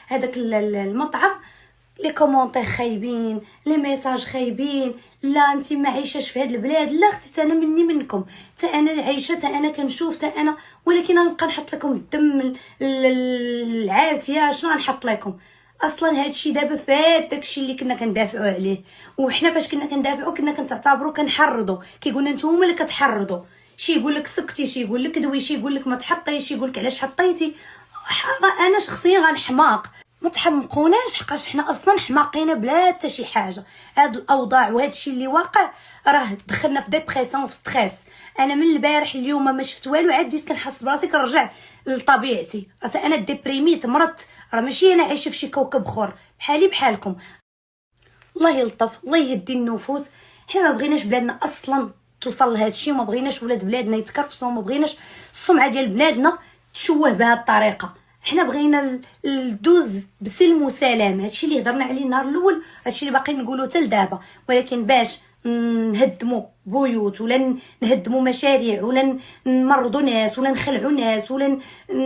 هذاك المطعم، لي كومونتير خايبين، لي ميساج خايبين، لا انت ما عايشاش في هذه البلاد، لا اختي انا مني منكم، حتى انا عايشه، حتى انا كنشوف، حتى انا، ولكن غنبقى نحط لكم الدم العافيه، شنو غنحط لكم؟ اصلا هادشي دابا فات داكشي اللي كنا كندافعوا عليه، وحنا فاش كنا كندافعوا كنا كنعتبروا كنحرضوا، كيقولنا نتوما اللي كتحرضوا، شي يقول لك سكتي، شي يقول لك دوي، شي يقول لك ما تحطيش، شي يقول لك علاش حطيتي. انا شخصيا غنحماق، ما تحمقوناش حقاش حنا اصلا حماقين بلا حتى شي حاجه. هاد الاوضاع وهذا الشيء اللي واقع راه دخلنا في ديبرسيون وفي ستريس. انا من البارح اليوم ما شفت والو، عاد بديت كنحس براسي كنرجع لطبيعتي، راه انا ديبريميت، مرضت، راه ماشي انا عايشه في شي كوكب اخر، بحالي بحالكم. الله يلطف، الله يهدي النفوس. حنا ما بغيناش بلادنا اصلا توصل لهذا الشيء، وما بغيناش ولاد بلادنا يتكرفسوا، وما بغيناش السمعه ديال بلادنا تشوه بهذه الطريقه. حنا بغينا ندوز بسلم وسلام، هادشي اللي هضرنا عليه النهار الاول، هادشي اللي باقي نقولو حتى لدابا. ولكن باش نهدموا بيوت، ولا نهدموا مشاريع، ولا نمرضوا ناس، ولا نخلعوا ناس، ولا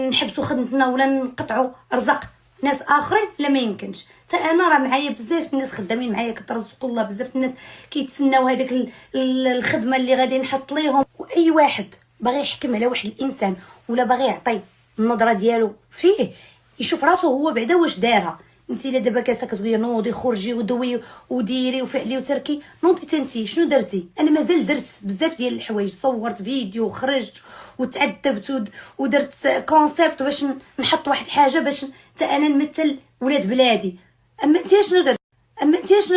نحبسوا خدمتنا، ولا نقطعوا رزق ناس اخرين، لا ما يمكنش. حتى انا راه معايا بزاف الناس خدامين معايا، كترزق الله، بزاف الناس كيتسناو هذيك الخدمه اللي غادي نحط ليهم. واي واحد باغي يحكم على واحد الانسان، ولا باغي يعطي النظره ديالو فيه، يشوف راسو هو بعدا واش دارها. انت الا دابا كاسه كتقولي نوضي خرجي ودوي وديري وفعلي وتركي، نوضي انت شنو درتي؟ انا مازال درت بزاف ديال الحوايج، صورت فيديو وخرجت وتعذبت ودرت كونسيبت باش نحط واحد الحاجه باش حتى انا نمثل ولاد بلادي. اما انت شنو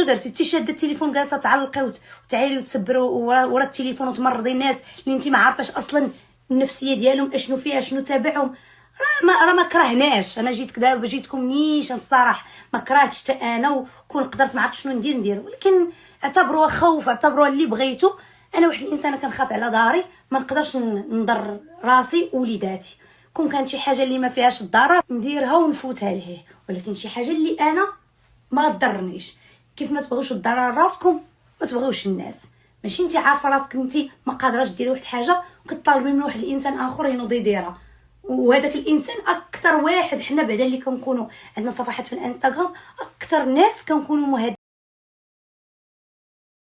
درتي؟ انت شاده التليفون جالسه تعلقي وتعايري وتسبري ورا التليفون وتمرضي الناس اللي انت ما عارفاش اصلا النفسيه ديالهم اشنو فيها، شنو تابعهم. راه ما كرهناش، انا جيتك دابا جيتكم نيشان الصراحه، ما كرهتش حتى انا، وكون قدرت ما عرفتش شنو ندير، ولكن اعتبروها خوف، اعتبروها اللي بغيتو. انا واحد الانسانه كنخاف على داري، ما نقدرش نضر راسي ووليداتي. كون كانت شي حاجه اللي ما فيهاش الضرر نديرها ونفوتها لهيه، ولكن شي حاجه اللي انا ما تضرنيش. كيف ما تبغيوش الضرر راسكم ما تبغيوش الناس. ماشي انت عارفه راسك انت ما قادراش ديري واحد الحاجه وكطالبي من واحد الانسان اخر ينوض يديرها، وهذاك الانسان اكثر واحد. حنا بعدا اللي كنكونوا عندنا صفحات في الانستغرام، اكثر ناس كنكونوا